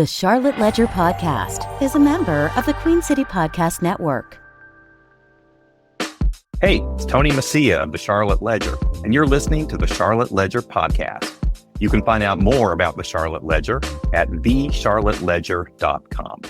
The Charlotte Ledger Podcast is a member of the Queen City Podcast Network. Hey, it's Tony Mecia of the Charlotte Ledger, and you're listening to the Charlotte Ledger Podcast. You can find out more about the Charlotte Ledger at thecharlotteledger.com.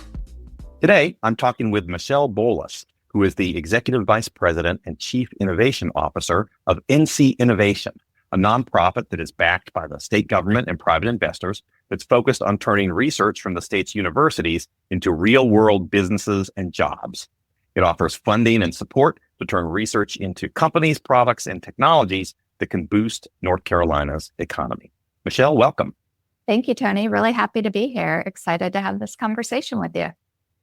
Today, I'm talking with Michelle Bolas, who is the Executive Vice President and Chief Innovation Officer of NCInnovation, a nonprofit that is backed by the state government and private investors that's focused on turning research from the state's universities into real-world businesses and jobs. It offers funding and support to turn research into companies, products, and technologies that can boost North Carolina's economy. Michelle, welcome. Thank you, Tony. Really happy to be here. Excited to have this conversation with you.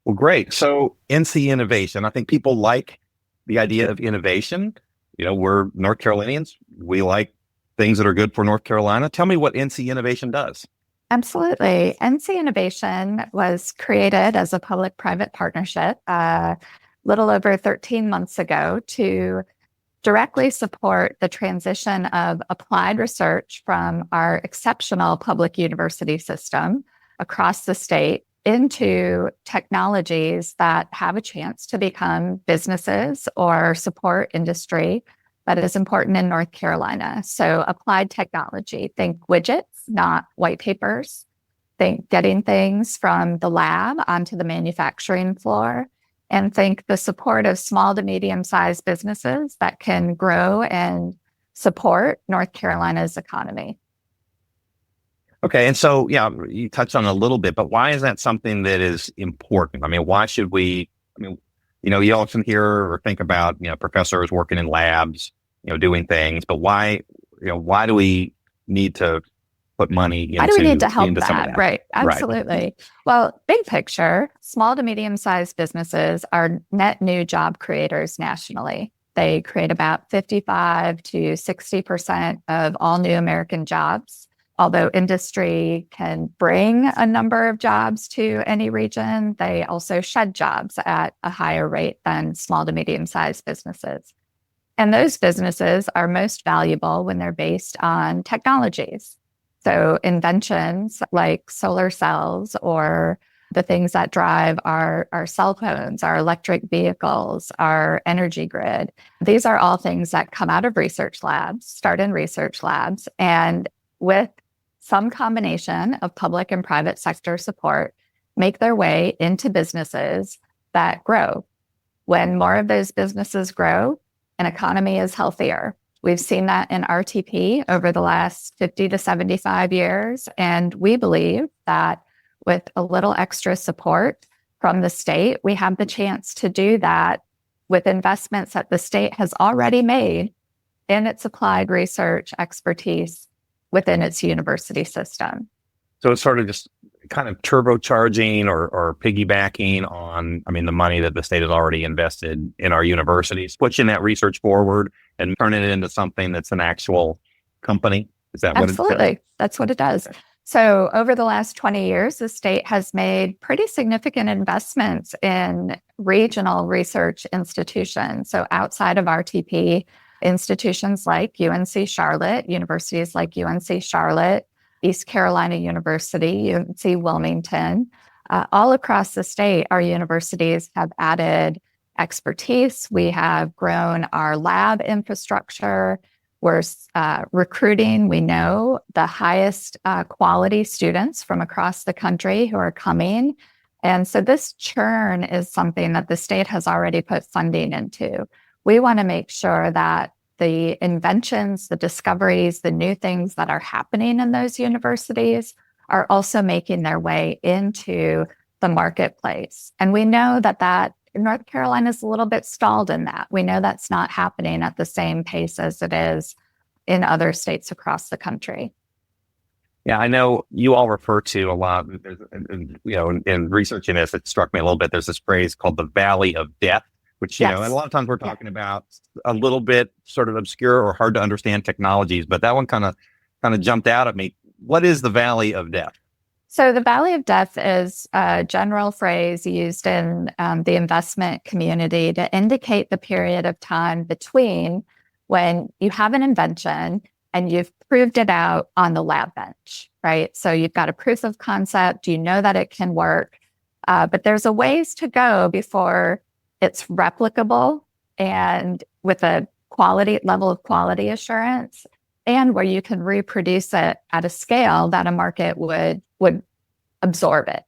Well, great. So NCInnovation, I think people like the idea of innovation. You know, we're North Carolinians. We like things that are good for North Carolina. Tell me what NCInnovation does. Absolutely. NCInnovation was created as a public-private partnership a little over 13 months ago to directly support the transition of applied research from our exceptional public university system across the state into technologies that have a chance to become businesses or support industry that is important in North Carolina. So applied technology, think widgets, not white papers. Think getting things from the lab onto the manufacturing floor, and think the support of small to medium-sized businesses that can grow and support North Carolina's economy. Okay. And so, yeah, you touched on it a little bit, but why is that something that is important? I mean, why should we, you often hear or think about, professors working in labs, doing things, but why do we need to put money into, why do we need to help that? Right. Absolutely. Right. Well, big picture, small to medium-sized businesses are net new job creators nationally. They create about 55 to 60% of all new American jobs. Although industry can bring a number of jobs to any region, they also shed jobs at a higher rate than small to medium-sized businesses. And those businesses are most valuable when they're based on technologies. So inventions like solar cells or the things that drive our cell phones, our electric vehicles, our energy grid. These are all things that come out of research labs, start in research labs, and with some combination of public and private sector support, make their way into businesses that grow. When more of those businesses grow, an economy is healthier. We've seen that in RTP over the last 50 to 75 years. And we believe that with a little extra support from the state, we have the chance to do that with investments that the state has already made in its applied research expertise within its university system. So it's sort of just kind of turbocharging or piggybacking on, the money that the state has already invested in our universities, pushing that research forward and turning it into something that's an actual company. Is that what it does? Absolutely. That's what it does. So over the last 20 years, the state has made pretty significant investments in regional research institutions. So outside of RTP, institutions like UNC Charlotte, universities like UNC Charlotte, East Carolina University, UNC Wilmington, all across the state, our universities have added expertise. We have grown our lab infrastructure. We're recruiting, we know, the highest quality students from across the country who are coming. And so this churn is something that the state has already put funding into. We want to make sure that the inventions, the discoveries, the new things that are happening in those universities are also making their way into the marketplace. And we know that North Carolina is a little bit stalled in that. We know that's not happening at the same pace as it is in other states across the country. Yeah, I know you all refer to a lot, in researching this, it struck me a little bit. There's this phrase called the Valley of Death, which, yes. And a lot of times we're talking about a little bit sort of obscure or hard to understand technologies, but that one kind of jumped out at me. What is the Valley of Death? So the Valley of Death is a general phrase used in the investment community to indicate the period of time between when you have an invention and you've proved it out on the lab bench, right? So you've got a proof of concept, you know that it can work, but there's a ways to go before it's replicable and with a level of quality assurance, and where you can reproduce it at a scale that a market would absorb it,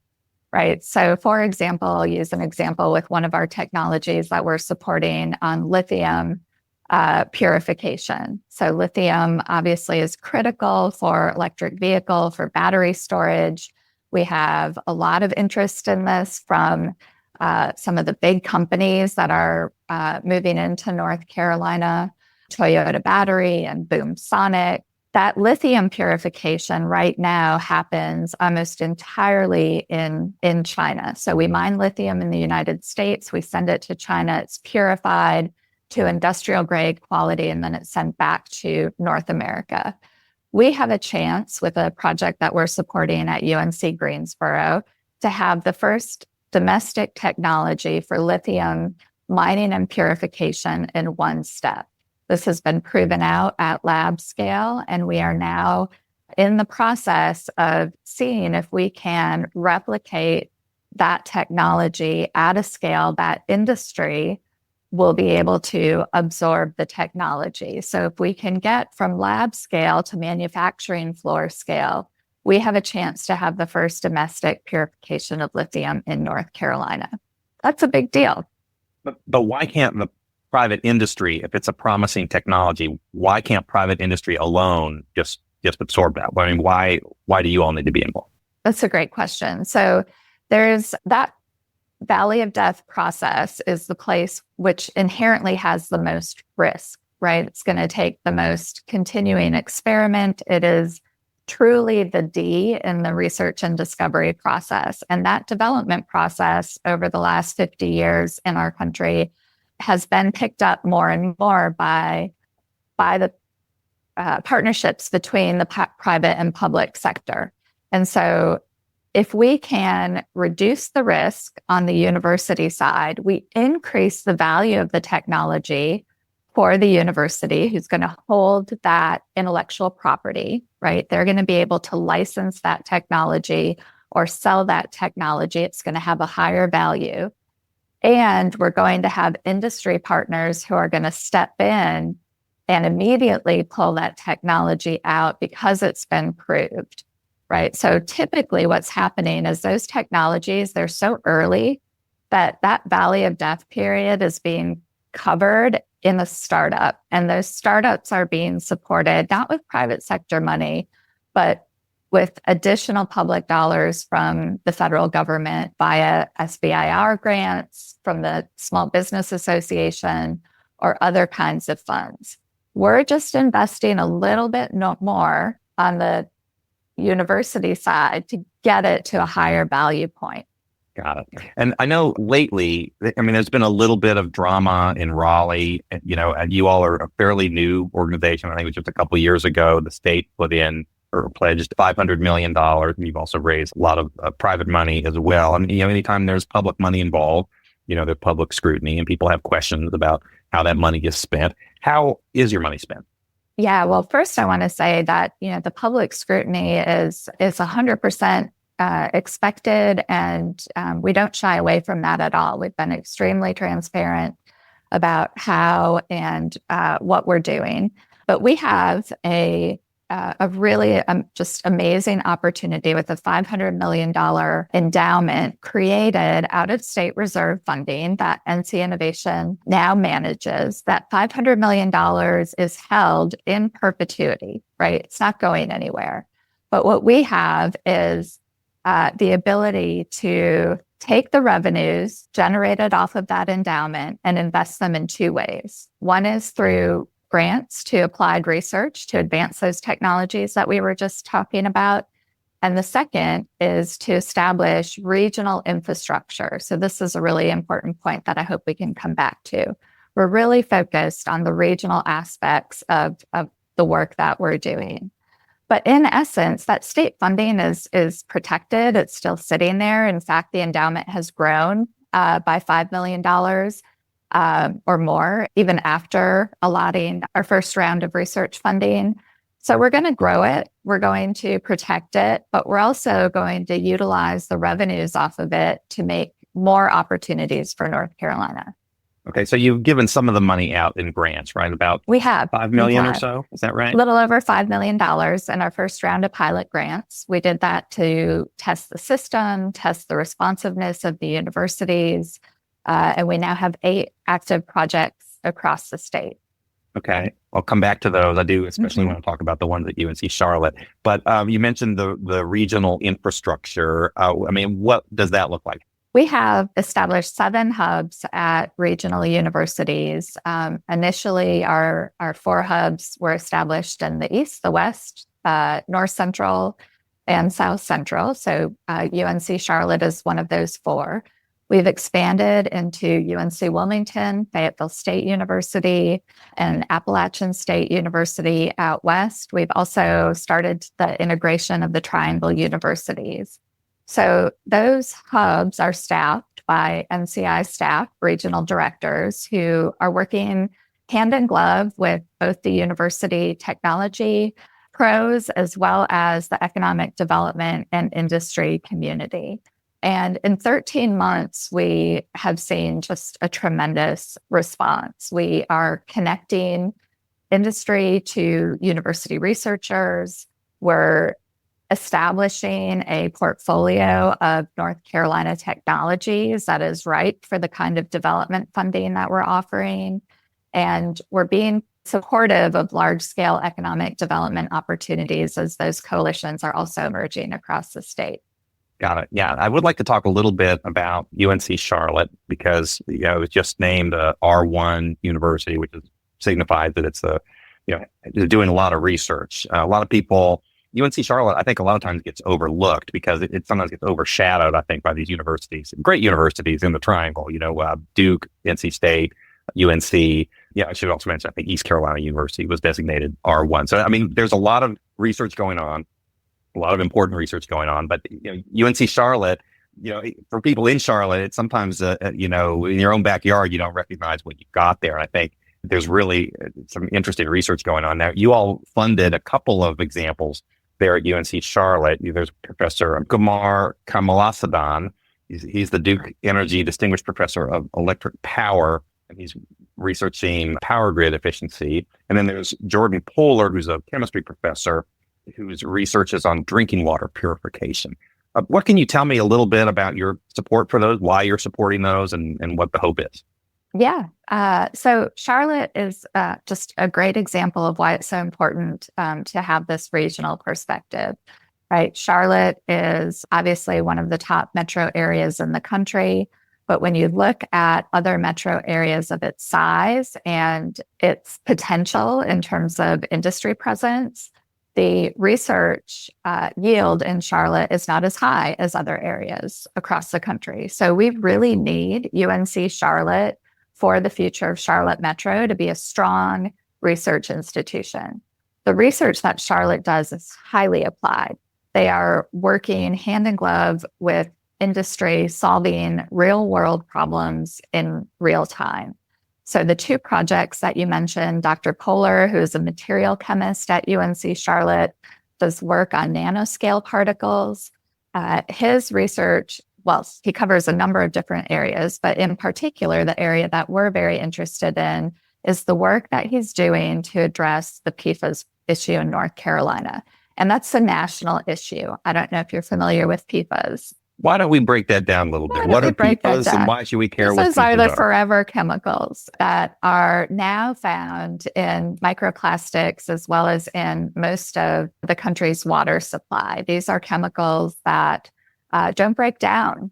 right? So for example, I'll use an example with one of our technologies that we're supporting on lithium purification. So lithium obviously is critical for electric vehicle, for battery storage. We have a lot of interest in this from some of the big companies that are moving into North Carolina, Toyota Battery and Boom Sonic. That lithium purification right now happens almost entirely in China. So we mine lithium in the United States, we send it to China, it's purified to industrial grade quality, and then it's sent back to North America. We have a chance with a project that we're supporting at UNC Greensboro to have the first domestic technology for lithium mining and purification in one step. This has been proven out at lab scale, and we are now in the process of seeing if we can replicate that technology at a scale that industry will be able to absorb the technology. So if we can get from lab scale to manufacturing floor scale, we have a chance to have the first domestic purification of lithium in North Carolina. That's a big deal. But why can't the private industry, if it's a promising technology, why can't private industry alone just absorb that? I mean, why do you all need to be involved? That's a great question. So there's that valley of death process is the place which inherently has the most risk, right? It's going to take the most continuing experiment. It is truly the D in the research and discovery process. And that development process over the last 50 years in our country has been picked up more and more by the partnerships between the private and public sector. And so if we can reduce the risk on the university side, we increase the value of the technology for the university who's going to hold that intellectual property, right? They're going to be able to license that technology or sell that technology. It's going to have a higher value. And we're going to have industry partners who are going to step in and immediately pull that technology out because it's been proved. Right. So typically what's happening is those technologies, they're so early that valley of death period is being covered in a startup. And those startups are being supported, not with private sector money, but with additional public dollars from the federal government via SBIR grants, from the Small Business Association, or other kinds of funds. We're just investing a little bit more on the university side to get it to a higher value point. Got it. And I know lately, I mean, there's been a little bit of drama in Raleigh, and you all are a fairly new organization. I think it was just a couple of years ago, the state put in or pledged $500 million. And you've also raised a lot of private money as well. And, anytime there's public money involved, there's public scrutiny and people have questions about how that money gets spent. How is your money spent? Yeah, well, first I want to say that, the public scrutiny is 100% expected, and we don't shy away from that at all. We've been extremely transparent about how and what we're doing. But we have a really just amazing opportunity with a $500 million endowment created out of state reserve funding that NCInnovation now manages. That $500 million is held in perpetuity, right? It's not going anywhere. But what we have is the ability to take the revenues generated off of that endowment and invest them in two ways. One is through grants to applied research to advance those technologies that we were just talking about. And the second is to establish regional infrastructure. So this is a really important point that I hope we can come back to. We're really focused on the regional aspects of the work that we're doing. But in essence, that state funding is protected. It's still sitting there. In fact, the endowment has grown by $5 million. Or more, even after allotting our first round of research funding. So we're going to grow it. We're going to protect it, but we're also going to utilize the revenues off of it to make more opportunities for North Carolina. Okay, so you've given some of the money out in grants, right? About We have $5 million or so. Is that right? a little over $5 million in our first round of pilot grants. We did that to test the system, test the responsiveness of the universities, and we now have 8 active projects across the state. Okay, I'll come back to those. I do, especially when I talk about the ones at UNC Charlotte. But you mentioned the regional infrastructure. What does that look like? We have established 7 hubs at regional universities. Initially, our 4 hubs were established in the East, the West, North Central, and South Central. So UNC Charlotte is one of those 4. We've expanded into UNC Wilmington, Fayetteville State University, and Appalachian State University out west. We've also started the integration of the Triangle Universities. So those hubs are staffed by NCI staff, regional directors, who are working hand in glove with both the university technology pros as well as the economic development and industry community. And in 13 months, we have seen just a tremendous response. We are connecting industry to university researchers. We're establishing a portfolio of North Carolina technologies that is ripe for the kind of development funding that we're offering. And we're being supportive of large-scale economic development opportunities as those coalitions are also emerging across the state. Got it. Yeah, I would like to talk a little bit about UNC Charlotte because it was just named a R1 university, which signifies that it's doing a lot of research. A lot of people, UNC Charlotte, I think a lot of times gets overlooked because it sometimes gets overshadowed, I think, by these universities, great universities in the Triangle. Duke, NC State, UNC. Yeah, I should also mention, I think East Carolina University was designated R1. So, there's a lot of research going on. A lot of important research going on, but UNC Charlotte, for people in Charlotte, it's sometimes in your own backyard, you don't recognize what you've got there. And I think there's really some interesting research going on now. You all funded a couple of examples there at UNC Charlotte. There's Professor Kumar Kamalasadhan. He's the Duke Energy Distinguished Professor of Electric Power, and he's researching power grid efficiency. And then there's Jordan Poehler, who's a chemistry professor, whose research is on drinking water purification. What can you tell me a little bit about your support for those, why you're supporting those, and what the hope is? Yeah. So Charlotte is just a great example of why it's so important to have this regional perspective, right? Charlotte is obviously one of the top metro areas in the country, but when you look at other metro areas of its size and its potential in terms of industry presence, the research yield in Charlotte is not as high as other areas across the country. So we really need UNC Charlotte for the future of Charlotte Metro to be a strong research institution. The research that Charlotte does is highly applied. They are working hand in glove with industry, solving real world problems in real time. So the 2 projects that you mentioned, Dr. Poehler, who is a material chemist at UNC Charlotte, does work on nanoscale particles. His research, he covers a number of different areas, but in particular, the area that we're very interested in is the work that he's doing to address the PFAS issue in North Carolina. And that's a national issue. I don't know if you're familiar with PFAS. Why don't we break that down a little bit? What are PFAS and why should we care what PFAS are? These are the forever chemicals that are now found in microplastics as well as in most of the country's water supply. These are chemicals that don't break down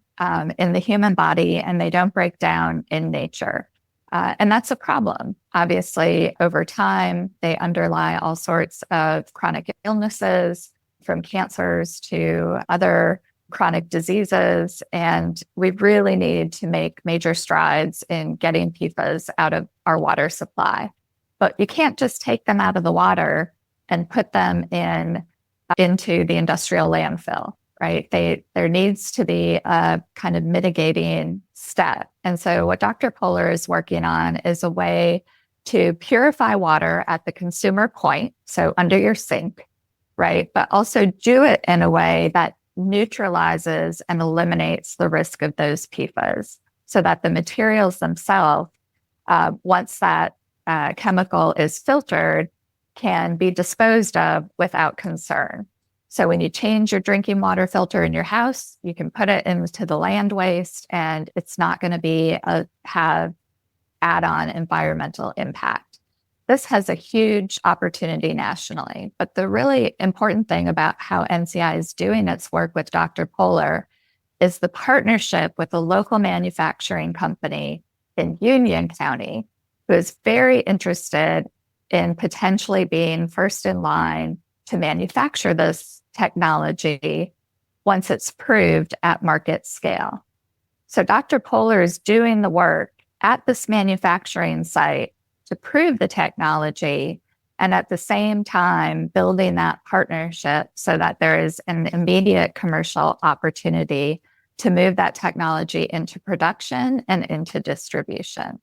in the human body, and they don't break down in nature. And that's a problem. Obviously, over time, they underlie all sorts of chronic illnesses, from cancers to other chronic diseases, and we really need to make major strides in getting PFAS out of our water supply. But you can't just take them out of the water and put them into the industrial landfill, right? There needs to be a kind of mitigating step. And so what Dr. Poehler is working on is a way to purify water at the consumer point, so under your sink, right? But also do it in a way that neutralizes and eliminates the risk of those PFAS so that the materials themselves, once that chemical is filtered, can be disposed of without concern. So when you change your drinking water filter in your house, you can put it into the land waste and it's not going to have add-on environmental impact. This has a huge opportunity nationally, but the really important thing about how NCI is doing its work with Dr. Polar is the partnership with a local manufacturing company in Union County who is very interested in potentially being first in line to manufacture this technology once it's proved at market scale. So Dr. Polar is doing the work at this manufacturing site to prove the technology and at the same time building that partnership so that there is an immediate commercial opportunity to move that technology into production and into distribution.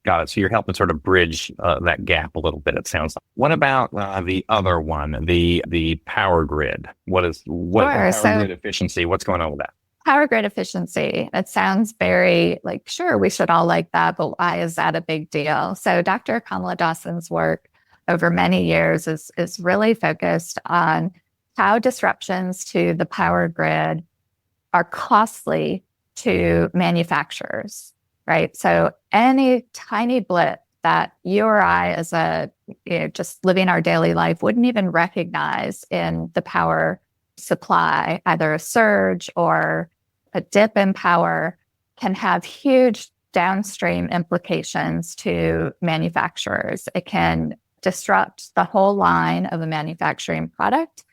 Got it. So you're helping sort of bridge that gap a little bit, it sounds like. What about the other one, the power grid? Power grid efficiency? What's going on with that? Power grid efficiency. It sounds very like, sure, we should all like that, but why is that a big deal? So Dr. Kamala Dawson's work over many years is really focused on how disruptions to the power grid are costly to manufacturers, right? So any tiny blip that you or I as just living our daily life wouldn't even recognize in the power supply, either a surge or a dip in power, can have huge downstream implications to manufacturers. It can disrupt the whole line of a manufacturing product,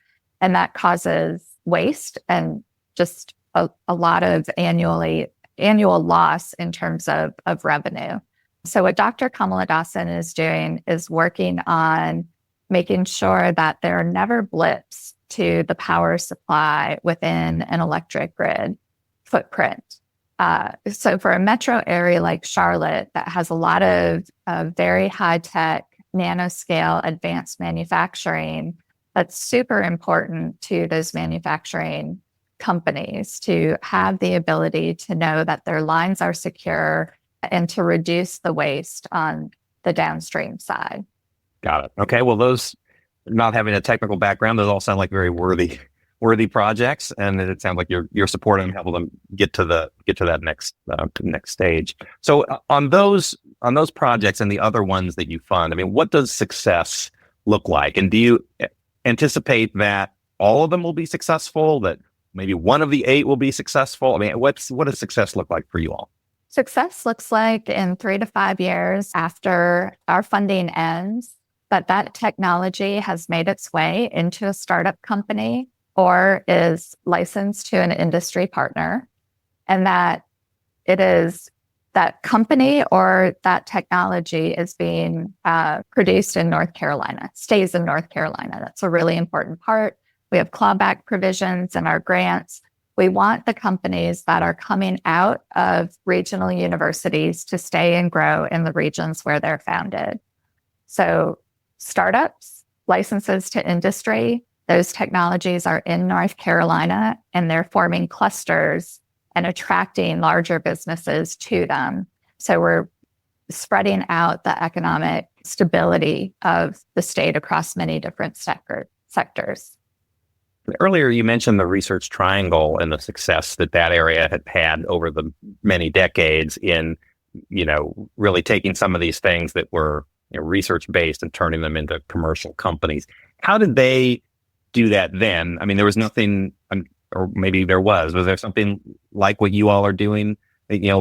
and that causes waste and just a lot of annual loss in terms of revenue. So what Dr. Kamala Dawson is doing is working on making sure that there are never blips to the power supply within an electric grid footprint. So for a metro area like Charlotte that has a lot of very high-tech, nanoscale, advanced manufacturing, that's super important to those manufacturing companies to have the ability to know that their lines are secure and to reduce the waste on the downstream side. Got it. Okay. Well, those, not having a technical background, those all sound like very worthy projects, and it sounds like you're supporting them, helping them get to that next stage. So on those projects and the other ones that you fund, I mean, what does success look like? And do you anticipate that all of them will be successful? That maybe one of the 8 will be successful? I mean, what does success look like for you all? Success looks like in 3 to 5 years after our funding ends, that technology has made its way into a startup company or is licensed to an industry partner, and that it is that company or that technology is being produced in North Carolina, stays in North Carolina. That's a really important part. We have clawback provisions in our grants. We want the companies that are coming out of regional universities to stay and grow in the regions where they're founded. So startups, licenses to industry, those technologies are in North Carolina and they're forming clusters and attracting larger businesses to them. So we're spreading out the economic stability of the state across many different sectors. Earlier, you mentioned the research triangle and the success that area had over the many decades in, really taking some of these things that were research-based and turning them into commercial companies. How did they do that then? I mean, there was nothing, or maybe there was there something like what you all are doing,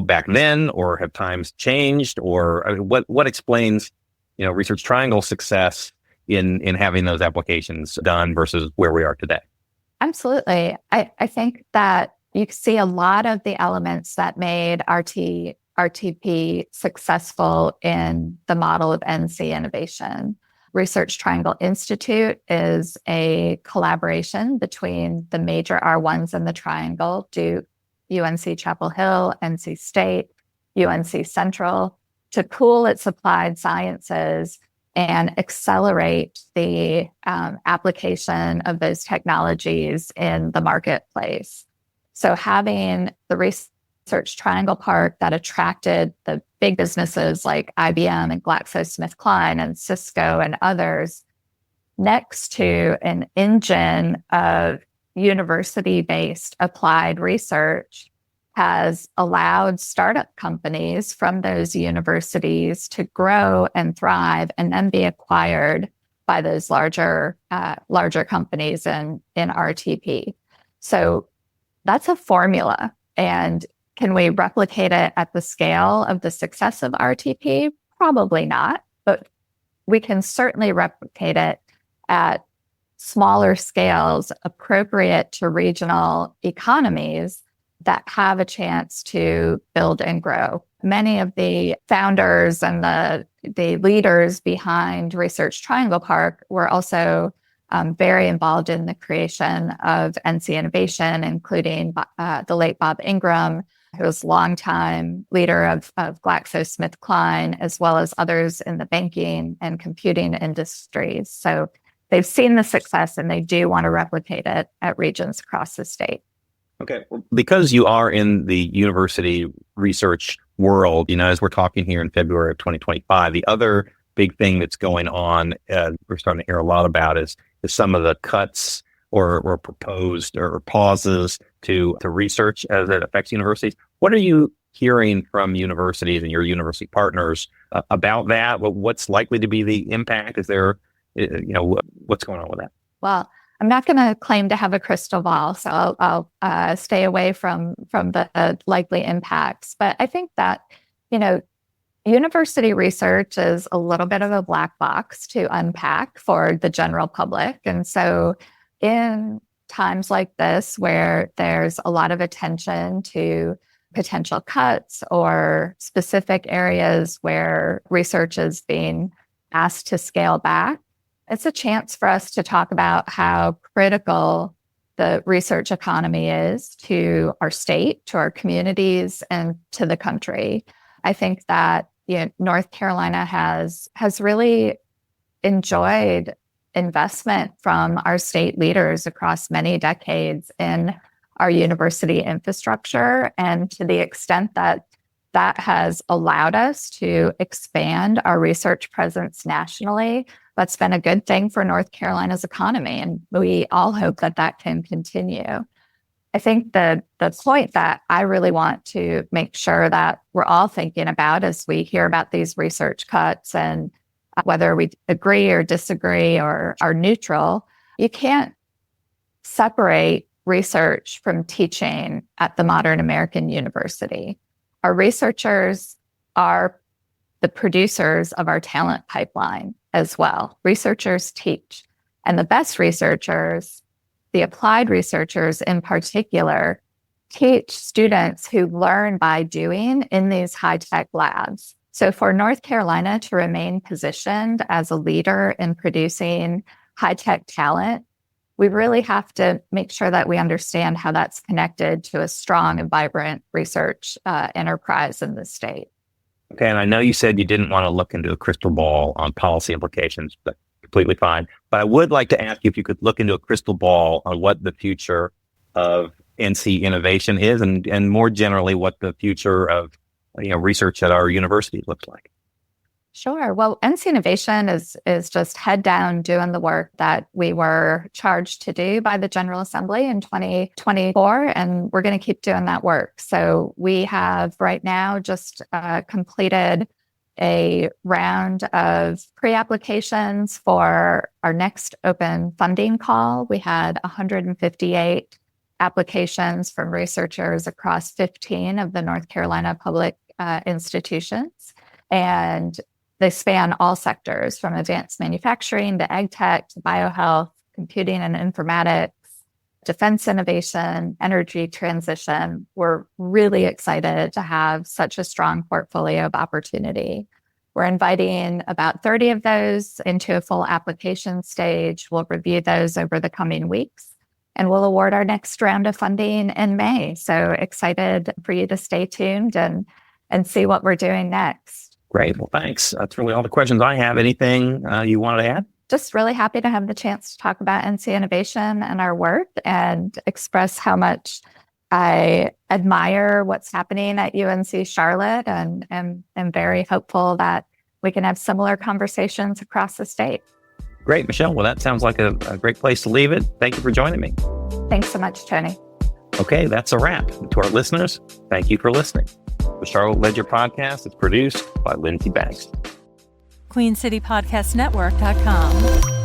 back then, or have times changed? Or I mean, what explains, Research Triangle success in having those applications done versus where we are today? Absolutely. I think that you see a lot of the elements that made RTP successful in the model of NCInnovation. Research Triangle Institute is a collaboration between the major R1s in the triangle, UNC Chapel Hill, NC State, UNC Central, to pool its applied sciences and accelerate the application of those technologies in the marketplace. So having the Research Triangle Park that attracted the big businesses like IBM and GlaxoSmithKline and Cisco and others next to an engine of university-based applied research has allowed startup companies from those universities to grow and thrive and then be acquired by those larger companies in RTP. So that's a formula. And can we replicate it at the scale of the success of RTP? Probably not, but we can certainly replicate it at smaller scales appropriate to regional economies that have a chance to build and grow. Many of the founders and the leaders behind Research Triangle Park were also very involved in the creation of NCInnovation, including the late Bob Ingram, who was longtime leader of GlaxoSmithKline, as well as others in the banking and computing industries. So they've seen the success and they do want to replicate it at regions across the state. Okay. Well, because you are in the university research world, as we're talking here in February of 2025, the other big thing that's going on, we're starting to hear a lot about is some of the cuts or proposed or pauses to research as it affects universities. What are you hearing from universities and your university partners about that? What's likely to be the impact? Is there, what's going on with that? Well, I'm not going to claim to have a crystal ball, so I'll stay away from the likely impacts. But I think that, university research is a little bit of a black box to unpack for the general public. And so in times like this, where there's a lot of attention to potential cuts or specific areas where research is being asked to scale back, it's a chance for us to talk about how critical the research economy is to our state, to our communities, and to the country. I think that North Carolina has really enjoyed investment from our state leaders across many decades in our university infrastructure. And to the extent that that has allowed us to expand our research presence nationally, that's been a good thing for North Carolina's economy. And we all hope that that can continue. I think the point that I really want to make sure that we're all thinking about as we hear about these research cuts, and whether we agree or disagree or are neutral, you can't separate research from teaching at the modern American university. Our researchers are the producers of our talent pipeline as well. Researchers teach. And the best researchers, the applied researchers in particular, teach students who learn by doing in these high-tech labs. So for North Carolina to remain positioned as a leader in producing high-tech talent, we really have to make sure that we understand how that's connected to a strong and vibrant research enterprise in the state. Okay, and I know you said you didn't want to look into a crystal ball on policy implications, but completely fine. But I would like to ask you if you could look into a crystal ball on what the future of NCInnovation is, and more generally, what the future of research at our university looks like. Sure. Well, NCInnovation is just head down doing the work that we were charged to do by the General Assembly in 2024, and we're going to keep doing that work. So we have right now just completed a round of pre-applications for our next open funding call. We had 158 applications from researchers across 15 of the North Carolina public institutions. And they span all sectors, from advanced manufacturing to ag tech to biohealth, computing and informatics, defense innovation, energy transition. We're really excited to have such a strong portfolio of opportunity. We're inviting about 30 of those into a full application stage. We'll review those over the coming weeks, and we'll award our next round of funding in May. So excited for you to stay tuned and see what we're doing next. Great. Well, thanks. That's really all the questions I have. Anything you wanted to add? Just really happy to have the chance to talk about NC Innovation and our work and express how much I admire what's happening at UNC Charlotte and am very hopeful that we can have similar conversations across the state. Great, Michelle. Well, that sounds like a great place to leave it. Thank you for joining me. Thanks so much, Tony. Okay, that's a wrap. To our listeners, thank you for listening. The Charlotte Ledger Podcast is produced by Lindsay Banks. QueenCityPodcastNetwork.com.